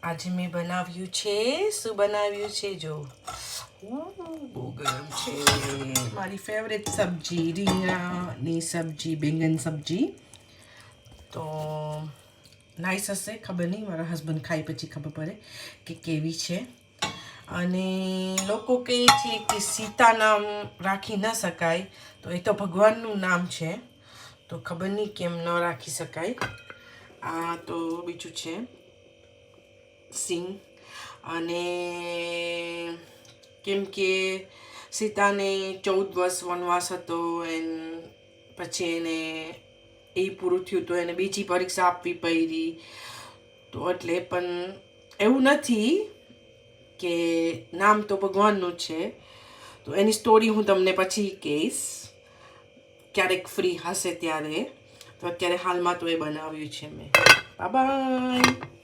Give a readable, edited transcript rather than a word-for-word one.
આજે મેં બનાવ્યું છે શું બનાવ્યું છે જો બહુ ગરમ છે મારી ફેવરેટ સબ્જી રીંગણાની સબ્જી બેંગન સબ્જી તો નાઈસ હશે ખબર નહીં મારા હસબન્ડ ખાઈ પછી ખબર પડે કે કેવી છે અને લોકો કહે છે કે સીતા નામ રાખી ન શકાય તો એ તો ભગવાનનું નામ છે તો ખબર નહીં કેમ ન રાખી શકાય આ તો બીજું છે સિંગ અને કેમ કે સીતાને 14 વર્ષ વનવાસ હતો પછી એને એ પૂરું થયું તો એને બીજી પરીક્ષા આપવી પડી તો એટલે પણ એવું નથી કે નામ તો ભગવાનનું છે તો એની સ્ટોરી હું તમને પછી કહીશ ક્યારેક ફ્રી હશે ત્યારે તો અત્યારે હાલમાં તો એ બનાવ્યું છે મેં બાય બાય